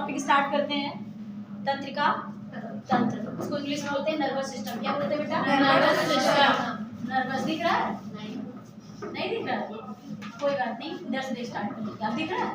Topic start करते हैं। तंत्रिका तंत्र, इसको इंग्लिश में बोलते हैं नर्वस सिस्टम। क्या बोलते हैं बेटा? Nervous system. नर्वस दिख रहा है? नहीं दिख रहा? कोई बात नहीं, इधर से स्टार्ट करेंगे। आप दिख रहा है?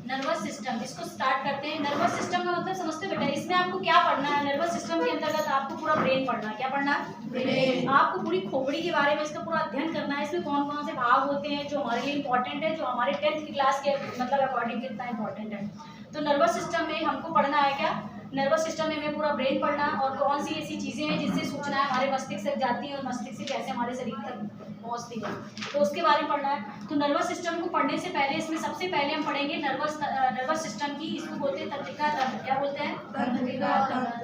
नर्वस सिस्टम, इसको स्टार्ट करते हैं। नर्वस सिस्टम का मतलब समझते बेटा? इसमें आपको क्या पढ़ना है? नर्वस सिस्टम के अंतर्गत आपको पूरा ब्रेन पढ़ना है। क्या पढ़ना है? ब्रेन। आपको पूरी खोपड़ी के बारे में इसका पूरा अध्ययन करना है। इसमें कौन कौन से भाग होते हैं जो हमारे लिए इंपॉर्टेंट है, जो हमारे 10th क्लास के मतलब अकॉर्डिंग कितना इंपॉर्टेंट है। तो नर्वस सिस्टम में हमको पढ़ना है क्या? नर्वस सिस्टम में हमें पूरा ब्रेन पढ़ना है और कौन सी ऐसी चीज़ें हैं जिससे सूचनाएं हमारे मस्तिष्क तक जाती हैं और मस्तिष्क से कैसे हमारे शरीर तक पहुंचती है, तो उसके बारे में पढ़ना है। तो नर्वस सिस्टम को पढ़ने से पहले इसमें सबसे पहले हम पढ़ेंगे नर्वस सिस्टम की, इसको बोलते हैं तंत्रिका तंत्र। क्या बोलते हैं?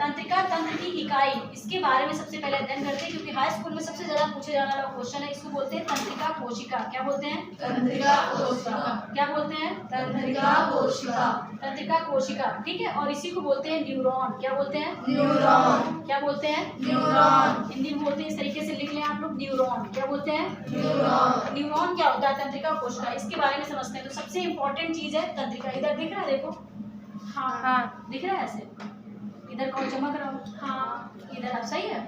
तंत्रिका तंत्र की इकाई, इसके बारे में सबसे पहले अध्ययन करते हैं क्योंकि हाई स्कूल में सबसे ज्यादा पूछे जाने वाला क्वेश्चन है। इसको बोलते हैं तंत्रिका कोशिका। क्या बोलते हैं? तंत्रिका कोशिका। क्या बोलते हैं? तंत्रिका कोशिका। तंत्रिका कोशिका, ठीक है। और इसी को बोलते हैं न्यूरॉन। क्या बोलते हैं? न्यूरॉन। क्या बोलते हैं? न्यूरॉन। हिंदी में बोलते हैं, इस तरीके से लिख लें आप लोग, न्यूरॉन। क्या बोलते हैं? न्यूरॉन। न्यूरॉन क्या होता है? तंत्रिका कोशिका, इसके बारे में समझते हैं। तो सबसे इंपॉर्टेंट चीज है तंत्रिका। इधर दिख रहा है? देखो, हाँ दिख रहा है ऐसे। इधर कौन चमक रहा हो? हाँ इधर आप सही है।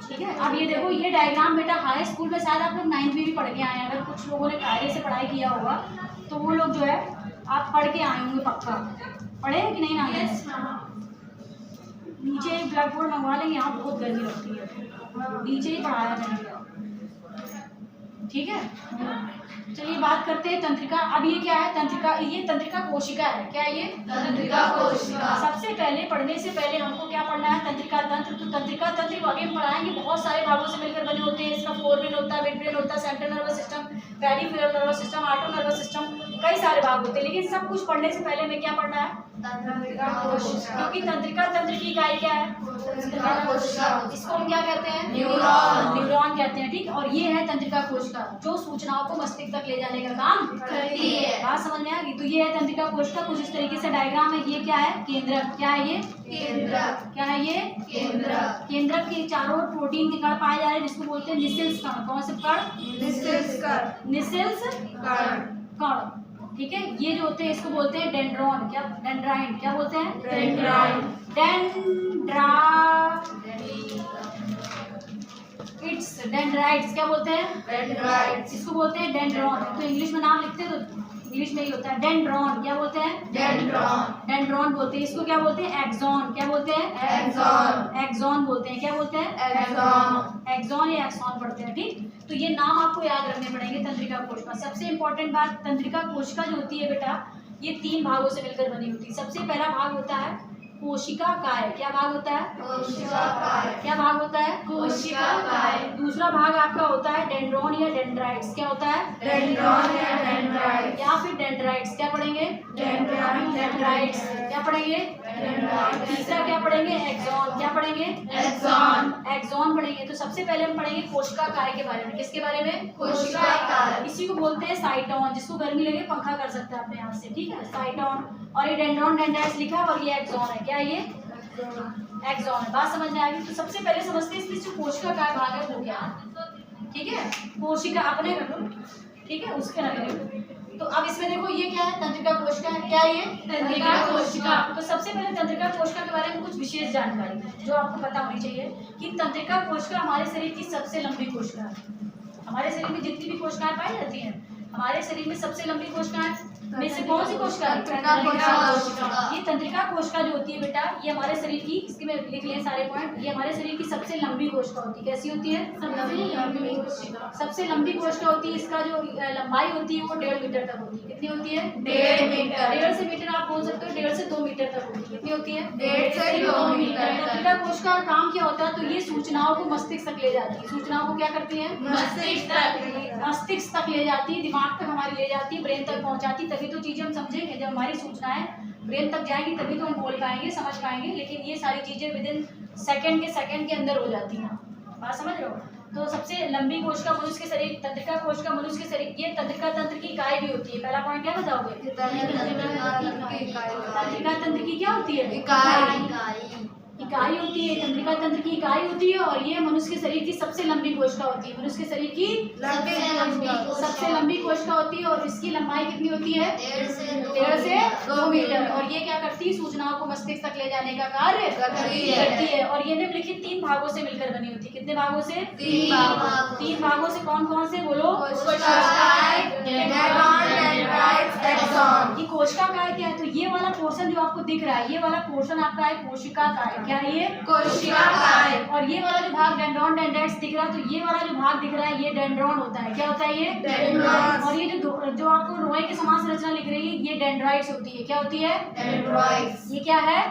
ठीक है। अब ये देखो, ये डायग्राम बेटा हाई स्कूल में शायद आप लोग 9th में भी पढ़ के आए हैं। अगर कुछ लोगों ने कायदे से पढ़ाई किया होगा तो वो लोग जो है आप पढ़ के आए होंगे पक्का। पढ़े हैं कि नहीं ना? नीचे एक ब्लैक बोर्ड मंगवा लेंगे, यहाँ बहुत गर्मी लगती है, नीचे ही पढ़ाया जाएगा। ठीक है, चलिए बात करते हैं तंत्रिका। अब ये क्या है? तंत्रिका, ये तंत्रिका कोशिका है। क्या है ये? तंत्रिका कोशिका। सबसे पहले पढ़ने से पहले हमको क्या पढ़ना है? तंत्रिका तंत्र। तो तंत्रिका तंत्र को आगे हम पढ़ाएंगे, बहुत सारे भागों से मिलकर बने होते हैं। इसका फोरब्रेन होता है, मिडब्रेन होता है, central nervous system, peripheral nervous system, auto nervous system, कई सारे भाग होते हैं। लेकिन सब कुछ पढ़ने से पहले हमें क्या पढ़ना है? तंत्रिका कोशिका। क्योंकि तंत्रिका तंत्र की इकाई क्या है? तंत्रिका कोशिका। इसको हम क्या कहते हैं? न्यूरॉन। न्यूरॉन कहते हैं, ठीक। और ये है तंत्रिका कोशिका जो सूचनाओं को मस्तिष्क तक ले जाने का काम करती है। बात समझ में आ गई? तो ये है तंत्रिका कोशिका, कुछ इस तरीके से डायग्राम है। ये क्या है? केंद्रक। क्या है ये? केंद्रक। क्या है ये? केंद्रक। केंद्रक के चारों ओर प्रोटीन के कण पाए जा रहे हैं जिसको बोलते हैं निसेल्स कण। कौन से कण? निसेल्स कण, ठीक है। ये जो होते हैं इसको बोलते हैं डेंड्रॉन। क्या? डेंड्राइट। क्या बोलते हैं? डेंड्राइट। डेंड्राइट्स। क्या बोलते हैं? डेंड्राइट्स। इसको बोलते हैं डेंड्रॉन। तो इंग्लिश में नाम लिखते हैं तो इंग्लिश में ही होता है डेंड्रॉन। क्या बोलते हैं? डेंड्रॉन। डेंड्रॉन बोलते हैं। इसको क्या बोलते हैं? एक्सॉन। क्या बोलते हैं? एक्सॉन। एक्सॉन बोलते हैं। क्या बोलते हैं? एक्सॉन। एक्सॉन या एक्सॉन पढ़ते हैं, ठीक। तो ये नाम आपको याद रखने पड़ेंगे तंत्रिका कोशिका। सबसे इंपॉर्टेंट बात, तंत्रिका कोशिका जो होती है बेटा, ये 3 भागों से मिलकर बनी होती है। सबसे पहला भाग होता है कोशिका काय। क्या भाग होता है? कोशिका काय। क्या भाग होता है? कोशिका काय। दूसरा भाग आपका होता है डेंड्रॉन या डेंड्राइट्स। क्या होता है? डेंड्रॉन या डेंड्राइट्स। या फिर डेंड्राइट्स। क्या पढ़ेंगे? डेंड्राइट्स। क्या पढ़ेंगे? तीसरा क्या पढ़ेंगे? एक्सॉन। क्या पढ़ेंगे? एक्सॉन। एक्सॉन पढ़ेंगे। तो सबसे पहले हम पढ़ेंगे कोशिका काय के बारे में। किसके बारे में? कोशिका काय। इसी को बोलते हैं साइटोन। जिसको गर्मी लगे पंखा कर सकते हैं अपने हाथ से, ठीक है, साइटोन। और ये डेंड्रॉन डेंड्राइट्स लिखा है और ये एक्सॉन है। क्या है ये? एक्सॉन है। बात समझ में आ गई? तो सबसे पहले समझते हैं इसमें जो कोशिका काय भाग है वो क्या है, ठीक है। कोशिका अपने कर लो, ठीक है, उसके ना करें। तो अब इसमें देखो ये क्या है? तंत्रिका कोशिका है। क्या है ये? तंत्रिका कोशिका। तो सबसे पहले तंत्रिका कोशिका के बारे में कुछ विशेष जानकारी जो आपको पता होनी चाहिए कि तंत्रिका कोशिका हमारे शरीर की सबसे लंबी कोशिका है। हमारे शरीर में जितनी भी कोशिकाएं पाई जाती हैं, हमारे शरीर में सबसे लंबी कोशिकाएं में से कौन सी कोशिका? तंत्रिका कोशिका। ये तंत्रिका कोशिका जो होती है बेटा, ये हमारे शरीर की, इसके में लिख लें सारे पॉइंट, ये हमारे शरीर की सबसे लंबी कोशिका होती है। कैसी होती है? सबसे लंबी कोशिका होती है। इसका जो लंबाई होती है वो 1.5 मीटर तक होती है। कितनी होती है? 1.5 मीटर। 1.5 से मीटर आप बोल सकते हो, 1.5 से 2 मीटर तक होती है। कितनी होती है? 1.5 से 2 मीटर। तंत्रिका कोशिका का काम क्या होता है? तो ये सूचनाओं को मस्तिष्क तक ले जाती है। सूचनाओं को क्या करती है? मस्तिष्क तक। मस्तिष्क तक ले जाती है, दिमाग तक हमारी ले जाती है, ब्रेन तक पहुंचाती है। तभी तो चीजें हम समझेंगे। जब हमारी सूचनाएं ब्रेन तक जाएंगी तभी तो हम बोल पाएंगे, समझ पाएंगे। लेकिन ये सारी चीजें विदिन सेकंड के अंदर हो जाती हैं। बात समझ रहे हो? तो सबसे लंबी कोशिका मनुष्य के शरीर, तंत्रिका कोशिका मनुष्य के शरीर, ये तंत्रिका तंत्र की इकाई भी होती है। पहला पॉइंट क्या बताओगे? तंत्रिका तंत्र की क्या होती है? इकाई। इकाई होती है, तंत्रिका तंत्र की इकाई होती है, और ये मनुष्य के शरीर की सबसे लंबी कोशिका होती है। मनुष्य के शरीर की सबसे लंबी कोशिका होती है, और इसकी लंबाई कितनी होती है? 1.5 से 2 मीटर। और ये क्या करती है? सूचनाओं को मस्तिष्क तक ले जाने का कार्य करती है। और ये निम्नलिखित 3 भागों से मिलकर बनी होती है। कितने भागों से? 3 भागों से। कौन कौन से? बोलो। ये कोशिका काय क्या है? तो ये वाला पोर्शन जो आपको दिख रहा है, ये वाला पोर्शन आपका है कोशिका काय। क्या है ये? कोशिका काय। और ये वाला जो भाग डेंड्रॉन डेंड्राइट्स दिख रहा है, तो ये वाला जो भाग दिख रहा है ये डेंड्रॉन होता है। क्या होता है ये? डेंड्रॉन। और ये जो आपको रोए के समान संरचना लिख रही है, ये डेंड्राइट्स होती है। क्या होती है? डेंड्राइट्स। ये क्या है?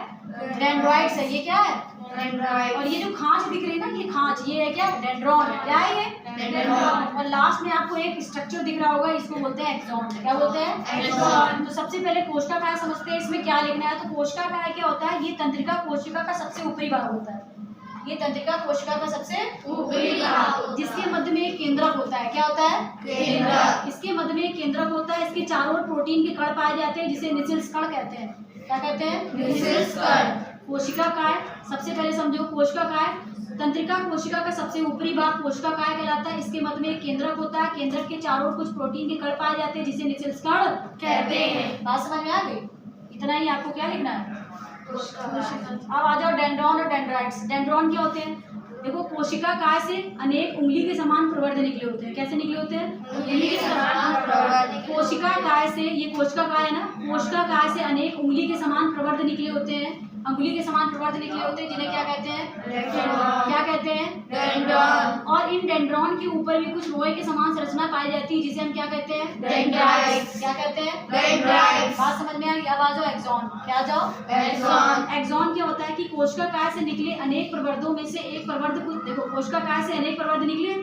डेंड्राइट्स है। ये क्या है? डेंड्राइट्स। और ये जो खांच दिख रही है ना, ये खांच, ये है क्या? डेंड्रॉन है। क्या है ये? डेंड्रॉन। और लास्ट में आपको एक स्ट्रक्चर दिख रहा होगा, इसको बोलते हैं एक्सॉन। क्या बोलते हैं? एक्सॉन। तो सबसे पहले कोशिका काय समझते हैं, इसमें क्या लिखना है। तो कोशिका काय क्या होता है? ये तंत्रिका कोशिका का सबसे ऊपरी भाग होता है। ये तंत्रिका कोशिका का सबसे ऊपरी भाग, जिसके मध्य में एक केंद्रक होता है। क्या होता है? केंद्रक। इसके मध्य में एक केंद्रक होता है। इसके चारों ओर प्रोटीन के कण पाए जाते हैं, जिसे निसिल्स कण कहते हैं। क्या कहते हैं? निसिल्स कण। कोशिका काय सबसे पहले समझो। कोशिका काय तंत्रिका कोशिका का सबसे ऊपरी भाग कोशिका काय कहलाता है। इसके मध्य में एक केंद्रक होता है। केंद्रक के चारों ओर कुछ प्रोटीन के कण पाए जाते हैं, जिसे निसिल्स कण कहते हैं। बात समझ में आ गई? इतना ही आपको क्या लिखना है? अब आ जाओ डेंड्रॉन और डेंड्राइट्स। डेंड्रॉन क्या होते हैं? देखो, कोशिका काय से अनेक उंगली के समान प्रवर्ध निकले होते हैं। कैसे निकले होते हैं? उंगली के समान प्रवर्ध। कोशिका काय से, ये कोशिका काय है ना, कोशिका काय से अनेक उंगली के समान प्रवर्ध निकले होते हैं। अंगुली के समान प्रवर्ध निकले होते हैं, जिन्हें क्या कहते हैं? क्या कहते हैं? डेंड्रॉन। और इन डेंड्रॉन के ऊपर भी कुछ लोहे के समान संरचना पाई जाती है, जिसे हम क्या कहते हैं? डेंड्राइट्स। क्या कहते हैं? डेंड्राइट्स। बात समझ में आ गई? अब आ जाओ एक्सॉन। क्या आ जाओ? एक्सॉन। एक्सॉन क्या होता है कि कोशिका काय से निकले अनेक प्रवर्धों में से एक प्रवर्ध को, देखो कोशिका काय से अनेक प्रवर्ध निकले,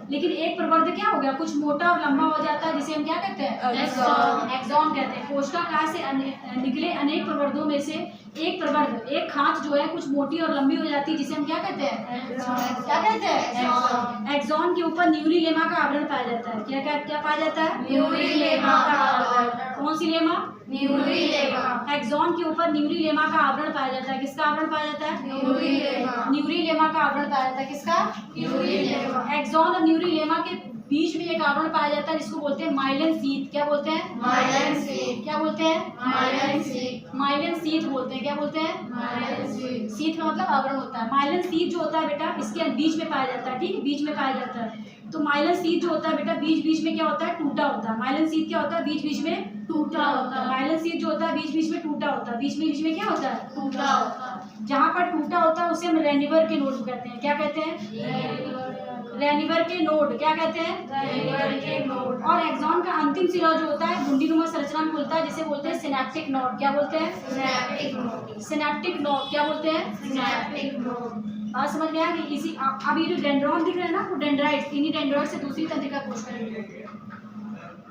लेकिन एक प्रवर्ध क्या हो गया? कुछ मोटा और लंबा हो जाता है, जिसे हम क्या कहते हैं? एक्सॉन। एक्सॉन कहते हैं। कोशिका काय से निकले अनेक प्रवर्धों में से एक प्रवर्ध, एक खांच जो है कुछ मोटी और लंबी हो जाती है, जिसे हम क्या कहते हैं? क्या कहते हैं? एक्सॉन के ऊपर न्यूरी लेमा का आवरण पाया जाता है। क्या क्या क्या पाया जाता है? न्यूरी लेमा का आवरण। कौन सी लेमा? न्यूरी लेमा। एक्सॉन के ऊपर न्यूरी लेमा का आवरण पाया जाता है। किसका आवरण पाया जाता है? न्यूरी लेमा। न्यूरी लेमा का आवरण पाया जाता है। किसका? न्यूरी लेमा। एक्सॉन और न्यूरी लेमा के बीच में एक आवरण पाया जाता है, जिसको बोलते हैं माइलिन शीथ। क्या बोलते हैं? Myelin sheath. क्या बोलते हैं? Myelin sheath. माइलिन शीथ बोलते हैं। क्या बोलते हैं? Myelin sheath. शीथ का मतलब आवरण होता है। माइलिन शीथ जो होता है बेटा, इसके बीच में पाया जाता है। ठीक है, बीच में पाया जाता है। तो माइलिन शीथ जो होता है बेटा, बीच बीच में क्या होता है? टूटा होता है। माइलिन शीथ क्या होता है? बीच बीच में टूटा होता है। माइलिन शीथ जो होता है बीच बीच में टूटा होता है। बीच में क्या होता है? टूटा होता है। जहाँ पर टूटा होता है उसे हम रेनिवर के नोड कहते हैं। क्या कहते हैं? रेनिवर के नोड। क्या कहते हैं? रेनिवर के नोड। और एक्सॉन का अंतिम सिरा जो होता है घुंडीनुमा संरचना में खुलता है, जिसे बोलते हैं सिनेप्टिक नोड। क्या बोलते हैं? Synaptic node. Synaptic node. क्या बोलते हैं? Synaptic node. बात समझ में आ गई? इसी अब ये जो डेंड्रॉन दिख रहा है ना, वो डेंड्राइट्स, इन्हीं डेंड्राइट से दूसरी तंत्रिका कोशिका निकली होती है।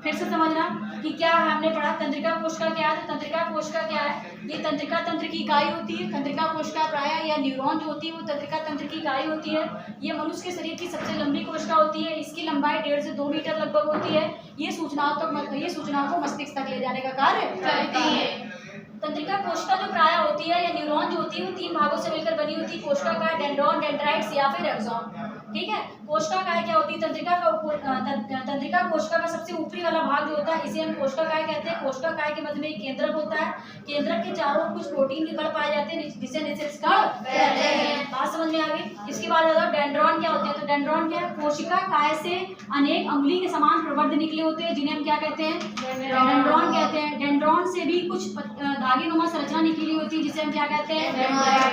फिर से समझना कि क्या हमने पढ़ा, तंत्रिका कोशिका क्या है। तो तंत्रिका कोशिका क्या है? ये तंत्रिका तंत्र की इकाई होती है। तंत्रिका कोशिका प्रायः या न्यूरॉन जो होती है वो तंत्रिका तंत्र की इकाई होती है। ये मनुष्य के शरीर की सबसे लंबी कोशिका होती है। इसकी लंबाई 1.5 से 2 मीटर लगभग होती है। ये सूचनाओं को मस्तिष्क तक ले जाने का कार्य करती है। तंत्रिका कोशिका जो प्रायः होती है या न्यूरॉन जो होती है वो 3 भागों से मिलकर बनी होती है। कोशिका काय, डेंड्रॉन, डेंड्राइट्स या फिर एक्सॉन। ठीक है, कोशिका काय क्या होती है? तंत्रिका कोशिका का सबसे ऊपरी वाला भाग जो होता है, इसे हम कोशिका काय कहते हैं। कोशिका काय के मध्य में एक केंद्रक होता है। केंद्रक के चारों ओर कुछ प्रोटीन के कण पाए जाते हैं, जिसे निसिल्स कण कहते हैं। बात समझ में आ गई? इसके बाद डेंड्रॉन क्या होते हैं। तो डेंड्रॉन क्या है? कोशिका काय से अनेक अंगुली के समान प्रवर्ध निकले होते हैं, जिन्हें हम क्या कहते हैं? डेंड्रॉन कहते हैं। डेंड्रॉन से भी कुछ धागेनुमा संरचना निकली होती है, जिसे हम क्या कहते हैं?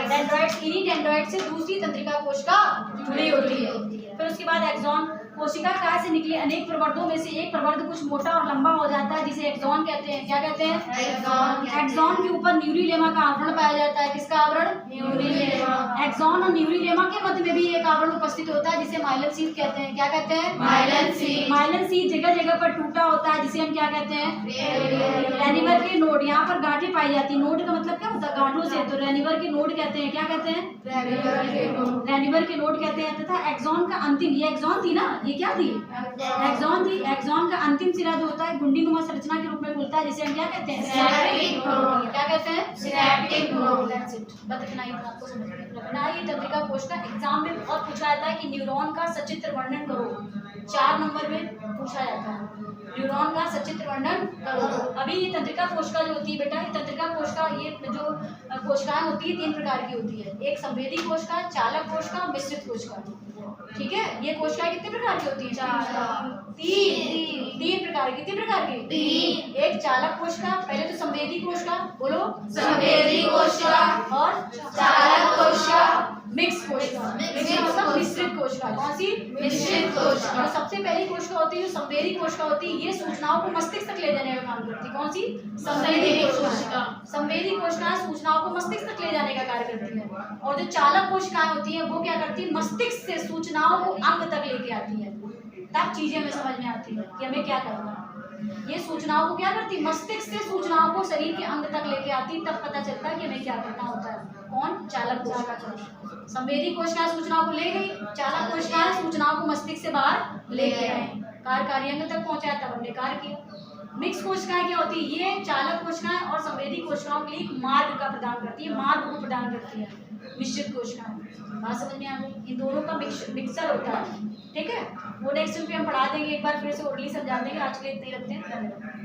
डेंड्राइट्स। इन्हीं डेंड्राइट से दूसरी तंत्रिका कोशिका जुड़ी होती है। फिर उसके बाद एक्सॉन। कोशिका काय से निकले अनेक प्रवर्धों में से एक प्रवर्ध कुछ मोटा और लंबा हो जाता है, जिसे एक्सॉन कहते हैं। क्या कहते हैं? एक्सॉन। एक्सॉन के ऊपर न्यूरी लेमा का आवरण पाया जाता है। किसका आवरण? न्यूरी लेमा। एक्सॉन और न्यूरी लेमा के मध्य में भी एक आवरण उपस्थित होता है, जिसे माइलिन शीथ कहते हैं। क्या कहते हैं? Myelin sheath. माइलिन शीथ जगह जगह पर टूटा होता है, जिसे हम क्या कहते हैं? रेनिवर के नोड। यहाँ पर गांठें पाई जाती है। नोड का मतलब क्या होता है? गांठों से। तो रेनिवर के नोड कहते हैं। क्या कहते हैं? रेनिवर के नोड। रेनिवर के नोड कहते हैं। तथा एक्सॉन का अंतिम, ये एक्सॉन थी ना, ये दी, क्या दी? एक्सॉन दी। एक्सॉन का अंतिम सिरा जो होता है गुंडीनुमा संरचना के रूप में खुलता है, जिसे हम क्या कहते हैं? Synaptic node. क्या कहते हैं? Synaptic node. That's it। बस इतना ही आपको समझ में रखना है। ये तंत्रिका कोश का एग्जाम में बहुत पूछा जाता है कि न्यूरॉन का सचित्र वर्णन करो। 4 नंबर में पूछा जाता है, न्यूरॉन का सचित्र वर्णन करो। अभी ये तंत्रिका कोशिका जो होती है बेटा, ये तंत्रिका कोशिका, ये जो कोशिकाएं होती है 3 प्रकार की होती है। एक संवेदी कोशिका, चालक कोशिका, मिश्रित कोशिका। ठीक है, ये कोशिकाएं कितने प्रकार की होती है? तीन प्रकार की। कितने प्रकार की? 3। एक चालक कोशिका, पहले तो संवेदी कोशिका बोलो, संवेदी कोशिका और चालक कोशिका, मिक्स कोशिका। मिक्स मतलब मिश्रित कोशिका। कौन सी? मिश्रित कोशिका। तो सबसे पहली कोशिका होती है जो संवेदी कोशिका होती है, ये सूचनाओं को मस्तिष्क तक ले जाने का काम करती है। कौन सी? संवेदी कोशिका। संवेदी कोशिकाएं सूचनाओं को मस्तिष्क तक ले जाने का कार्य करती है। और जो चालक कोशिकाएं होती है वो क्या करती है? मस्तिष्क से सूचनाओं को अंग तक लेके आती है, तब चीजें हमें समझ में आती है कि हमें क्या करना है। ये सूचनाओं को क्या करती? मस्तिष्क से सूचनाओं को शरीर के अंग तक लेके आती, तब पता चलता है कि हमें क्या करना होता है। कौन? चालक कोशिका। संवेदी कोशिकाएं सूचनाओं को ले गई, चालक कोशिकाएं सूचनाओं को मस्तिष्क से बाहर लेके आए, कार्य अंग तक पहुंचाया, तब हमने कार्य किया। मिक्स कोशिकाएं क्या होती है? ये चालक कोशिकाएं और संवेदी कोशिकाओं के लिए मार्ग का प्रदान करती है, मार्ग को प्रदान करती है। मिश्रित कोशिकाएं, बात समझ में आ गई? इन दोनों का मिक्सर होता है। ठीक है, वो नेक्स्ट वीक में हम पढ़ा देंगे, एक बार फिर से ओरली समझा देंगे। आज के लिए इतने ही रखते हैं। धन्यवाद।